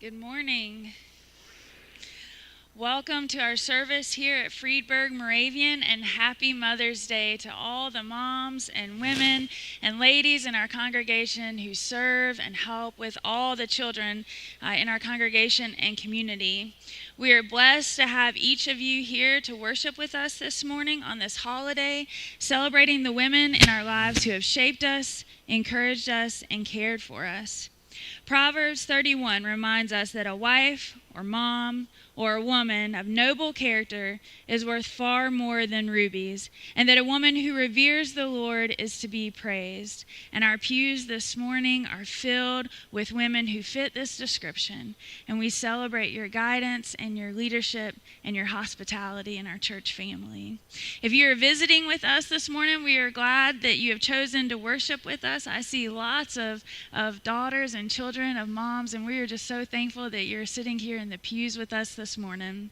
Good morning. Welcome to our service here at Friedberg, Moravian, and happy Mother's Day to all the moms and women and ladies in our congregation who serve and help with all the children in our congregation and community. We are blessed to have each of you here to worship with us this morning on this holiday, celebrating the women in our lives who have shaped us, encouraged us, and cared for us. Proverbs 31 reminds us that a wife or mom or a woman of noble character is worth far more than rubies, and that a woman who reveres the Lord is to be praised. And our pews this morning are filled with women who fit this description, and we celebrate your guidance and your leadership and your hospitality in our church family. If you are visiting with us this morning, we are glad that you have chosen to worship with us. I see lots of daughters and children of moms, and we are just so thankful that you're sitting here in the pews with us this morning.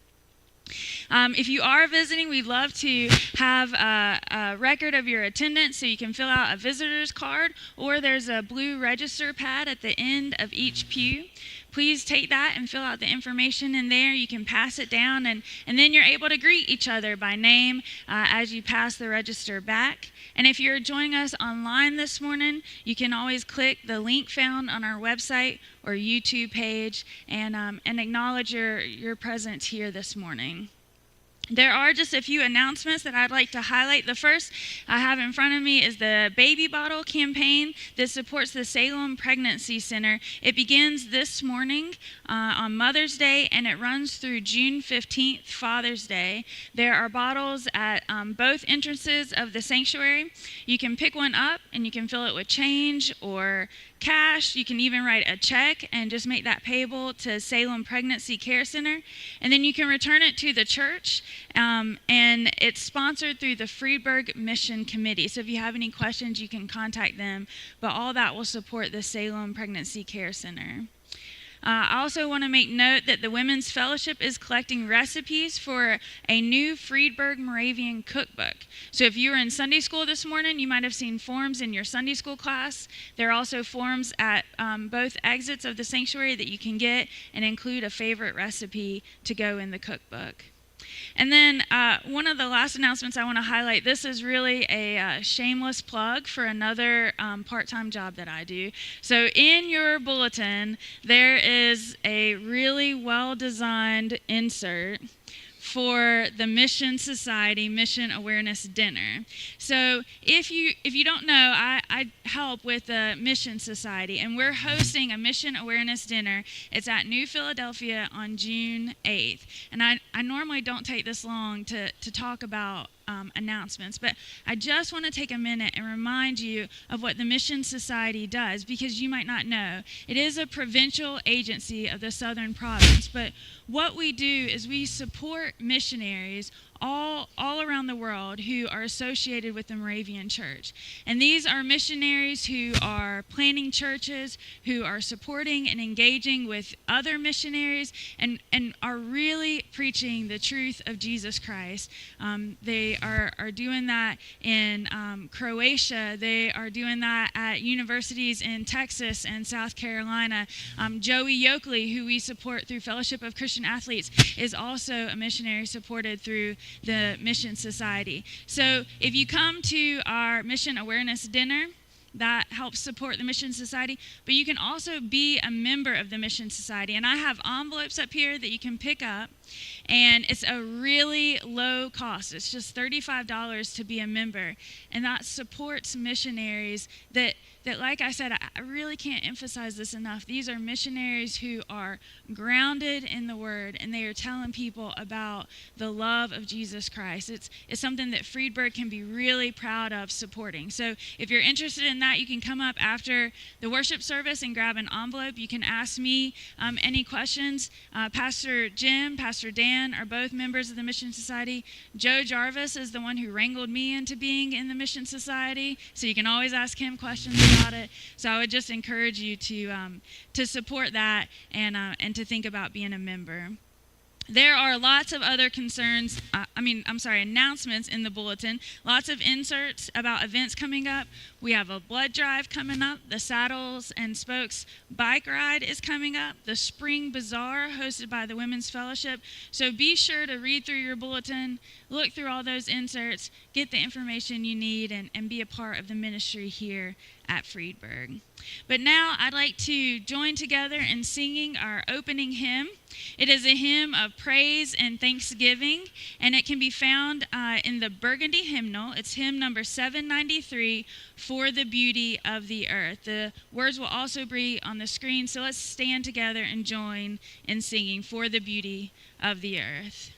If you are visiting, we'd love to have a record of your attendance so you can fill out a visitor's card, or there's a blue register pad at the end of each pew. Please take that and fill out the information in there. You can pass it down, and then you're able to greet each other by name as you pass the register back. And if you're joining us online this morning, you can always click the link found on our website or YouTube page and acknowledge your presence here this morning. There are just a few announcements that I'd like to highlight. The first I have in front of me is the Baby Bottle campaign that supports the Salem Pregnancy Center. It begins this morning on Mother's Day, and it runs through June 15th, Father's Day. There are bottles at both entrances of the sanctuary. You can pick one up, and you can fill it with change or cash. You can even write a check and just make that payable to Salem Pregnancy Care Center. And then you can return it to the church. And it's sponsored through the Friedberg Mission Committee. So if you have any questions, you can contact them. But all that will support the Salem Pregnancy Care Center. I also want to make note that the Women's Fellowship is collecting recipes for a new Friedberg Moravian cookbook. So if you were in Sunday school this morning, you might have seen forms in your Sunday school class. There are also forms at both exits of the sanctuary that you can get and include a favorite recipe to go in the cookbook. And then one of the last announcements I want to highlight, this is really a shameless plug for another part-time job that I do. So in your bulletin, there is a really well-designed insert for the Mission Society Mission Awareness Dinner. So if you don't know, I help with the Mission Society, and we're hosting a Mission Awareness Dinner. It's at New Philadelphia on June 8th. And I normally don't take this long to talk about announcements, but I just want to take a minute and remind you of what the Mission Society does, because you might not know. It is a provincial agency of the Southern Province, but what we do is we support missionaries all around the world who are associated with the Moravian Church. And these are missionaries who are planting churches, who are supporting and engaging with other missionaries, and are really preaching the truth of Jesus Christ. They are doing that in Croatia. They are doing that at universities in Texas and South Carolina. Joey Yoakley, who we support through Fellowship of Christian Athletes, is also a missionary supported through the Mission Society. So if you come to our Mission Awareness Dinner, that helps support the Mission Society, but you can also be a member of the Mission Society. And I have envelopes up here that you can pick up, and it's a really low cost. It's just $35 to be a member, and that supports missionaries that like I said, I really can't emphasize this enough. These are missionaries who are grounded in the Word, and they are telling people about the love of Jesus Christ. It's something that Friedberg can be really proud of supporting. So if you're interested in that, you can come up after the worship service and grab an envelope. You can ask me any questions. Pastor Jim, Pastor Dan are both members of the Mission Society. Joe Jarvis is the one who wrangled me into being in the Mission Society, so you can always ask him questions about it. So I would just encourage you to support that and to think about being a member. There are lots of other announcements in the bulletin. Lots of inserts about events coming up. We have a blood drive coming up. The Saddles and Spokes bike ride is coming up. The Spring Bazaar hosted by the Women's Fellowship. So be sure to read through your bulletin, look through all those inserts, get the information you need, and be a part of the ministry here at Friedberg. But now I'd like to join together in singing our opening hymn. It is a hymn of praise and thanksgiving, and it can be found in the Burgundy hymnal. It's hymn number 793, For the Beauty of the Earth. The words will also be on the screen, so let's stand together and join in singing For the Beauty of the Earth.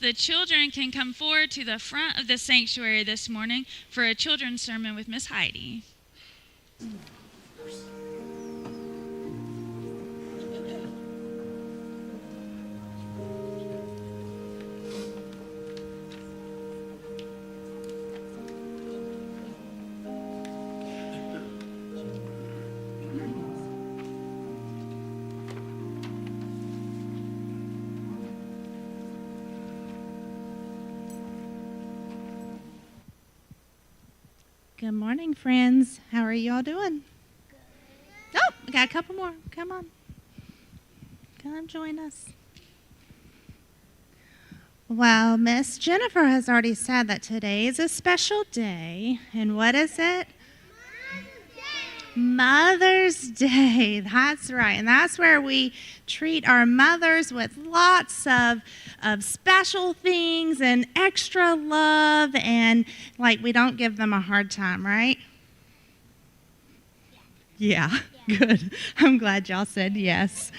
The children can come forward to the front of the sanctuary this morning for a children's sermon with Miss Heidi. Good morning, friends. How are y'all doing? Good. Oh, we got a couple more. Come on. Come join us. Well, Miss Jennifer has already said that today is a special day. And what is it? Mother's Day. That's right. And that's where we treat our mothers with lots of special things and extra love, and like we don't give them a hard time, right? Yeah, good. I'm glad y'all said yes.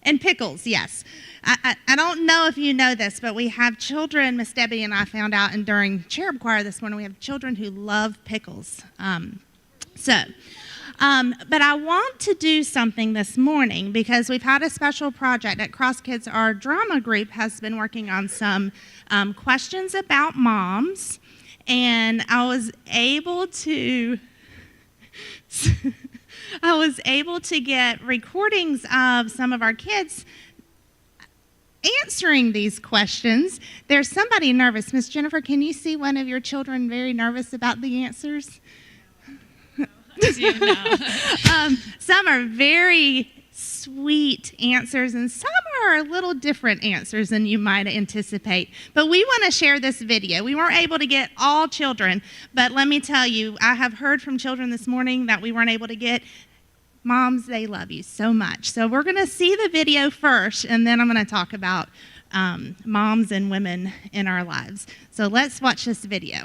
And pickles, yes. I don't know if you know this, but we have children, Miss Debbie and I found out, and during cherub choir this morning, we have children who love pickles. But I want to do something this morning because we've had a special project at Cross Kids. Our drama group has been working on some questions about moms, and I was able to get recordings of some of our kids answering these questions. There's somebody nervous. Miss Jennifer, can you see one of your children very nervous about the answers? Some are very sweet answers, and some are a little different answers than you might anticipate. But we want to share this video. We weren't able to get all children, but let me tell you, I have heard from children this morning that we weren't able to get. Moms, they love you so much. So we're going to see the video first, and then I'm going to talk about moms and women in our lives. So let's watch this video.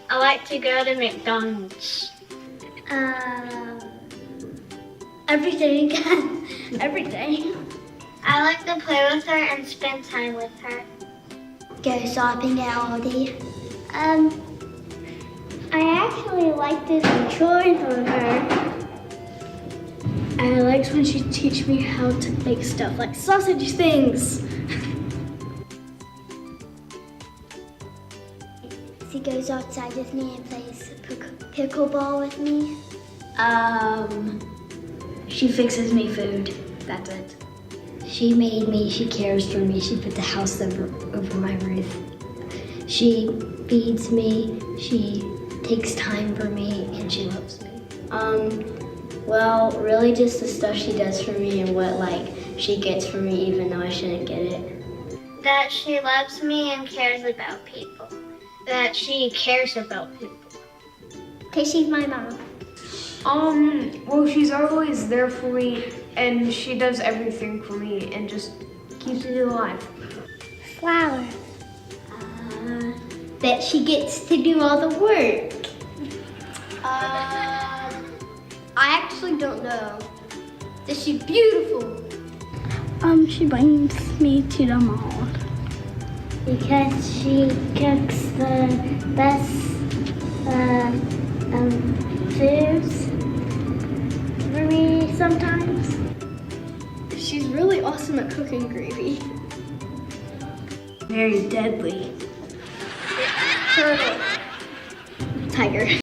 I like to go to McDonald's. Every day again. Every day. I like to play with her and spend time with her. Go shopping at Aldi. I actually like to do chores on her. I like when she teaches me how to make stuff like sausage things. She goes outside with me and plays pickleball with me. She fixes me food. That's it. She made me, she cares for me, she put the house over my roof. She feeds me, she takes time for me, and she loves me. Well, really just the stuff she does for me and what she gets for me even though I shouldn't get it. That she loves me and cares about people. That she cares about people. Because she's my mom. Well, she's always there for me, and she does everything for me and just keeps me alive. Flower. That she gets to do all the work. I actually don't know. That she's beautiful. She brings me to the mall. Because she cooks the best foods for me sometimes. She's really awesome at cooking gravy. Very deadly. Turtle. Tiger.